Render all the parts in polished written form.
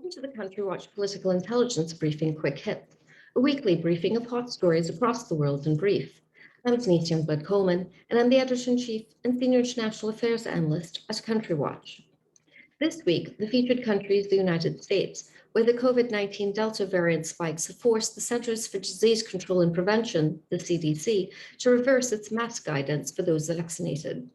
Welcome to the Country Watch Political Intelligence Briefing Quick Hits, a weekly briefing of hot stories across the world in brief. I'm Denise Youngblood-Coleman, and I'm the Editor-in-Chief and Senior International Affairs Analyst at Country Watch. This week, the featured country is the United States, where the COVID-19 Delta variant spikes have forced the Centers for Disease Control and Prevention, the CDC, to reverse its mask guidance for those vaccinated.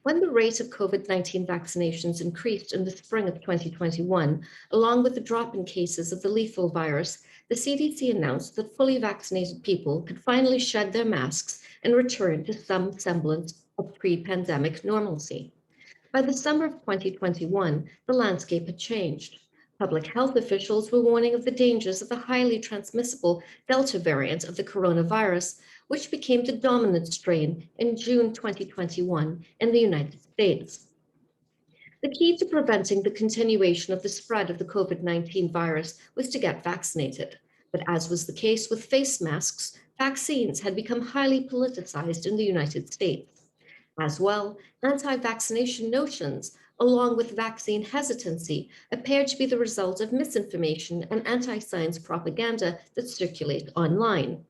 When the rate of COVID-19 vaccinations increased in the spring of 2021, along with the drop in cases of the lethal virus, the CDC announced that fully vaccinated people could finally shed their masks and return to some semblance of pre-pandemic normalcy. By the summer of 2021, the landscape had changed. Public health officials were warning of the dangers of the highly transmissible Delta variant of the coronavirus, which became the dominant strain in June 2021 in the United States. The key to preventing the continuation of the spread of the COVID-19 virus was to get vaccinated. But as was the case with face masks, vaccines had become highly politicized in the United States. As well, anti-vaccination notions, along with vaccine hesitancy, appear to be the result of misinformation and anti-science propaganda that circulate online.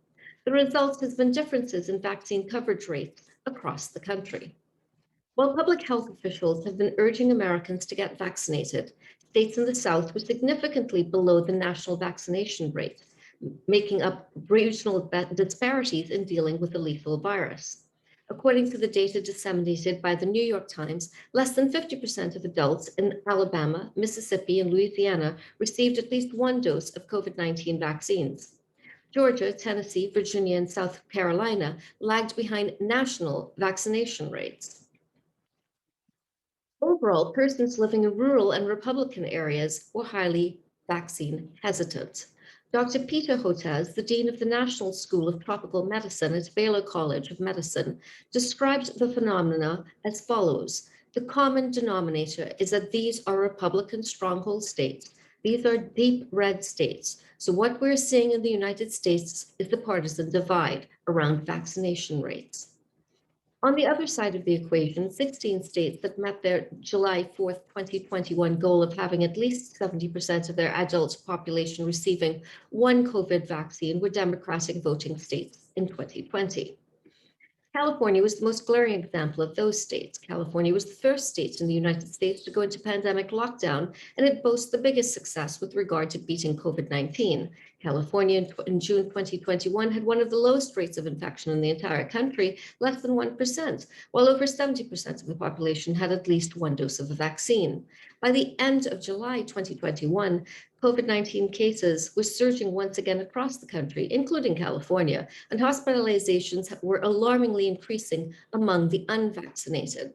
The result has been differences in vaccine coverage rates across the country. While public health officials have been urging Americans to get vaccinated, states in the South were significantly below the national vaccination rate, making up regional disparities in dealing with the lethal virus. According to the data disseminated by the New York Times, less than 50% of adults in Alabama, Mississippi, and Louisiana received at least one dose of COVID-19 vaccines. Georgia, Tennessee, Virginia, and South Carolina lagged behind national vaccination rates. Overall, persons living in rural and Republican areas were highly vaccine hesitant. Dr. Peter Hotez, the Dean of the National School of Tropical Medicine at Baylor College of Medicine, described the phenomena as follows. The common denominator is that these are Republican stronghold states. These are deep red states. So what we're seeing in the United States is the partisan divide around vaccination rates. On the other side of the equation, 16 states that met their July 4th, 2021 goal of having at least 70% of their adult population receiving one COVID vaccine were Democratic voting states in 2020. California was the most glaring example of those states. California was the first state in the United States to go into pandemic lockdown, and it boasts the biggest success with regard to beating COVID-19. California in June 2021 had one of the lowest rates of infection in the entire country, less than 1%, while over 70% of the population had at least one dose of a vaccine. By the end of July 2021, COVID-19 cases were surging once again across the country, including California, and hospitalizations were alarmingly increasing among the unvaccinated.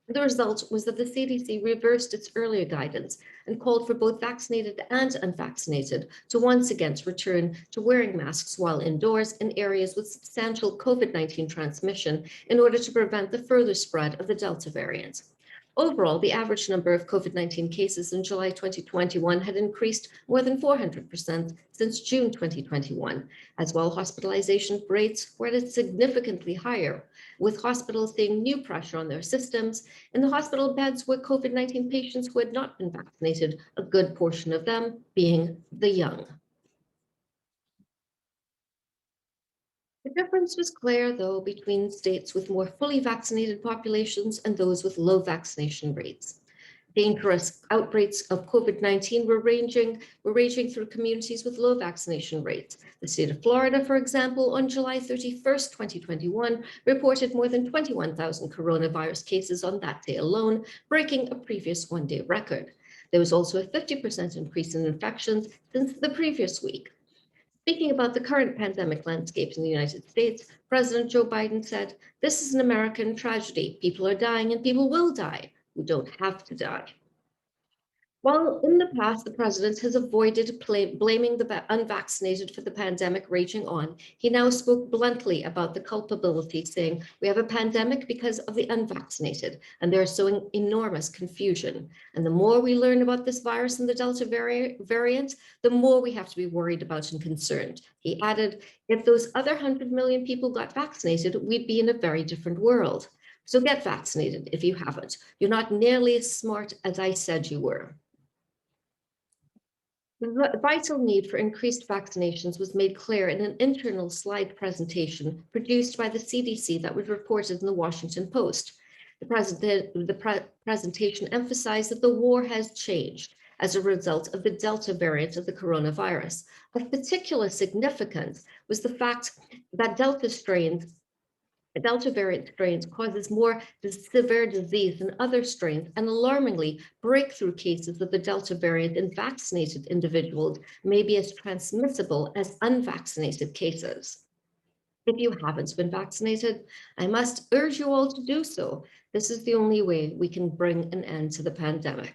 The result was that the CDC reversed its earlier guidance and called for both vaccinated and unvaccinated to once again return to wearing masks while indoors in areas with substantial COVID-19 transmission in order to prevent the further spread of the Delta variant. Overall, the average number of COVID-19 cases in July 2021 had increased more than 400% since June 2021. As well, hospitalization rates were at a significantly higher, with hospitals seeing new pressure on their systems. In the hospital beds were COVID-19 patients who had not been vaccinated, a good portion of them being the young. The difference was clear, though, between states with more fully vaccinated populations and those with low vaccination rates. Dangerous outbreaks of COVID-19 were raging through communities with low vaccination rates. The state of Florida, for example, on July 31st, 2021, reported more than 21,000 coronavirus cases on that day alone, breaking a previous one-day record. There was also a 50% increase in infections since the previous week. Speaking about the current pandemic landscape in the United States, President Joe Biden said, "This is an American tragedy. People are dying and people will die who don't have to die." While in the past, the president has avoided blaming the unvaccinated for the pandemic raging on, he now spoke bluntly about the culpability, saying, "We have a pandemic because of the unvaccinated, and they're sowing enormous confusion. And the more we learn about this virus and the Delta variant, the more we have to be worried about and concerned." He added, "If those other 100 million people got vaccinated, we'd be in a very different world. So get vaccinated if you haven't. You're not nearly as smart as I said you were." The vital need for increased vaccinations was made clear in an internal slide presentation produced by the CDC that was reported in the Washington Post. The presentation emphasized that the war has changed as a result of the Delta variant of the coronavirus. Of particular significance was the fact that Delta variant strains causes more severe disease than other strains, and alarmingly, breakthrough cases of the Delta variant in vaccinated individuals may be as transmissible as unvaccinated cases. If you haven't been vaccinated, I must urge you all to do so. This is the only way we can bring an end to the pandemic.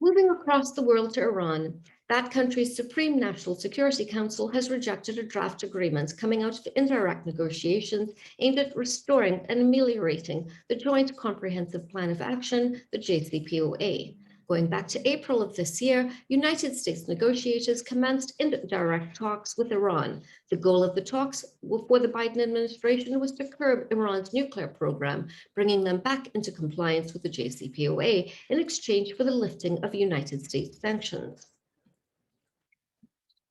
Moving across the world to Iran, that country's Supreme National Security Council has rejected a draft agreement coming out of indirect negotiations aimed at restoring and ameliorating the Joint Comprehensive Plan of Action, the JCPOA. Going back to April of this year, United States negotiators commenced indirect talks with Iran. The goal of the talks for the Biden administration was to curb Iran's nuclear program, bringing them back into compliance with the JCPOA in exchange for the lifting of United States sanctions.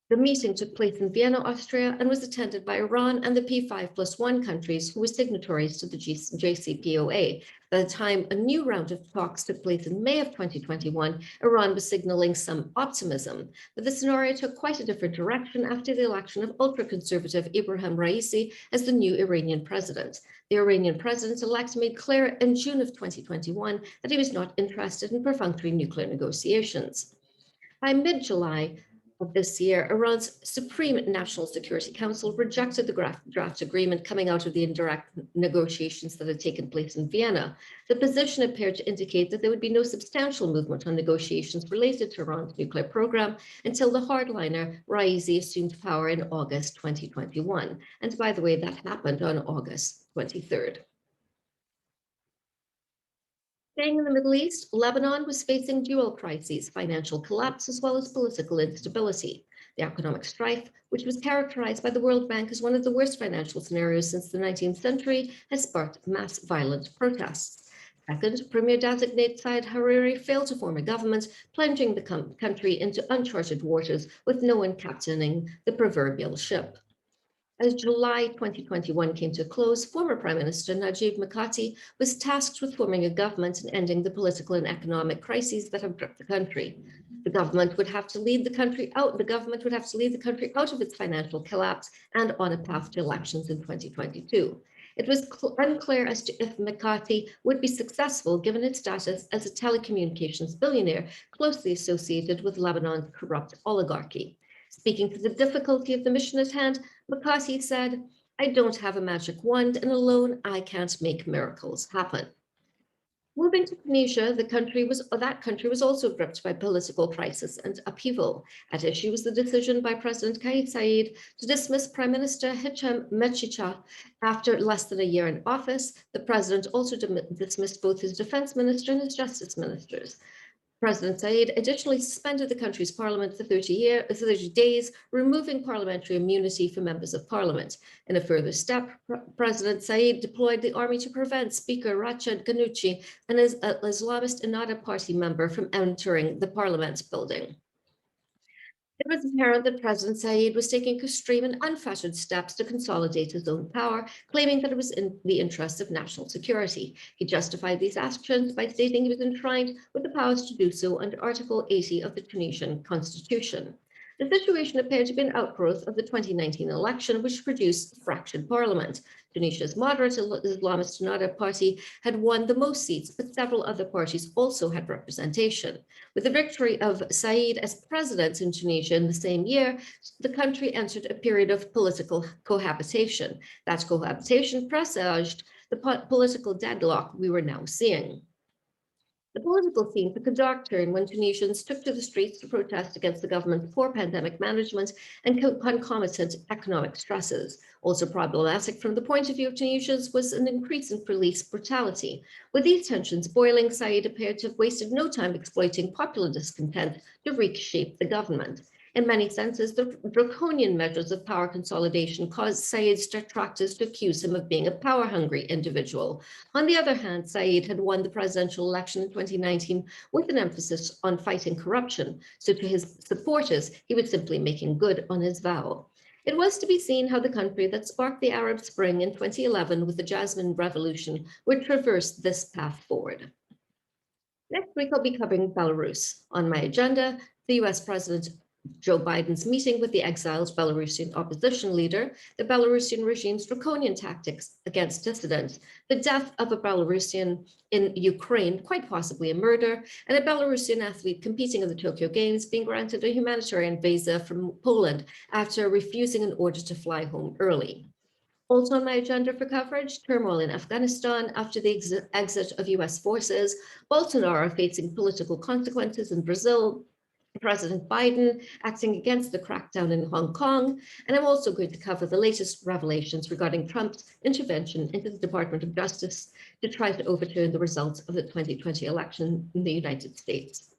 The meeting took place in Vienna, Austria, and was attended by Iran and the P5+1 countries who were signatories to the JCPOA. By the time a new round of talks took place in May of 2021, Iran was signaling some optimism. But the scenario took quite a different direction after the election of ultra-conservative Ibrahim Raisi as the new Iranian president. The Iranian president-elect made clear in June of 2021 that he was not interested in perfunctory nuclear negotiations. By mid-July of this year, Iran's Supreme National Security Council rejected the draft agreement coming out of the indirect negotiations that had taken place in Vienna. The position appeared to indicate that there would be no substantial movement on negotiations related to Iran's nuclear program until the hardliner Raisi assumed power in August 2021. And by the way, that happened on August 23rd. Staying in the Middle East, Lebanon was facing dual crises, financial collapse, as well as political instability. The economic strife, which was characterized by the World Bank as one of the worst financial scenarios since the 19th century, has sparked mass violent protests. Second, Premier-designate Saad Hariri failed to form a government, plunging the country into uncharted waters with no one captaining the proverbial ship. As July 2021 came to a close, former Prime Minister Najib Mikati was tasked with forming a government and ending the political and economic crises that have gripped the country. The government would have to lead the country out of its financial collapse and on a path to elections in 2022. It was unclear as to if Mikati would be successful given its status as a telecommunications billionaire closely associated with Lebanon's corrupt oligarchy. Speaking to the difficulty of the mission at hand, Mikati said, "I don't have a magic wand, and alone I can't make miracles happen." Moving to Tunisia, that country was also gripped by political crisis and upheaval. At issue was the decision by President Kais Saied to dismiss Prime Minister Hichem Mechicha after less than a year in office. The president also dismissed both his defense minister and his justice ministers. President Saied additionally suspended the country's parliament for 30 days, removing parliamentary immunity for members of parliament. In a further step, President Saied deployed the army to prevent Speaker Rachid Ghannouchi, an Islamist Ennahda party member, from entering the parliament building. It was apparent that President Saied was taking extreme and unfettered steps to consolidate his own power, claiming that it was in the interests of national security. He justified these actions by stating he was enshrined with the powers to do so under Article 80 of the Tunisian constitution. The situation appeared to be an outgrowth of the 2019 election, which produced a fractured parliament. Tunisia's moderate Islamist Ennahda party had won the most seats, but several other parties also had representation. With the victory of Saied as president in Tunisia in the same year, the country entered a period of political cohabitation. That cohabitation presaged the political deadlock we were now seeing. The political scene took a dark turn when Tunisians took to the streets to protest against the government's poor pandemic management and concomitant economic stresses. Also problematic from the point of view of Tunisians was an increase in police brutality. With these tensions boiling, Saied appeared to have wasted no time exploiting popular discontent to reshape the government. In many senses, the draconian measures of power consolidation caused Said's detractors to accuse him of being a power-hungry individual. On the other hand, Said had won the presidential election in 2019 with an emphasis on fighting corruption. So to his supporters, he was simply making good on his vow. It was to be seen how the country that sparked the Arab Spring in 2011 with the Jasmine Revolution would traverse this path forward. Next week, I'll be covering Belarus. On my agenda, the US President Joe Biden's meeting with the exiled Belarusian opposition leader, the Belarusian regime's draconian tactics against dissidents, the death of a Belarusian in Ukraine, quite possibly a murder, and a Belarusian athlete competing in the Tokyo Games being granted a humanitarian visa from Poland after refusing an order to fly home early. Also on my agenda for coverage, turmoil in Afghanistan after the exit of US forces, Bolsonaro facing political consequences in Brazil, President Biden acting against the crackdown in Hong Kong, and I'm also going to cover the latest revelations regarding Trump's intervention into the Department of Justice to try to overturn the results of the 2020 election in the United States.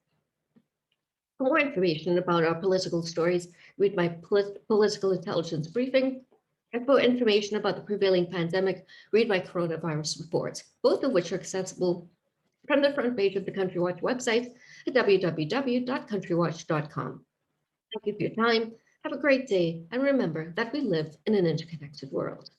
For more information about our political stories, read my political intelligence briefing. And for information about the prevailing pandemic, read my coronavirus report, both of which are accessible from the front page of the Country Watch website at www.countrywatch.com. Thank you for your time. Have a great day. And remember that we live in an interconnected world.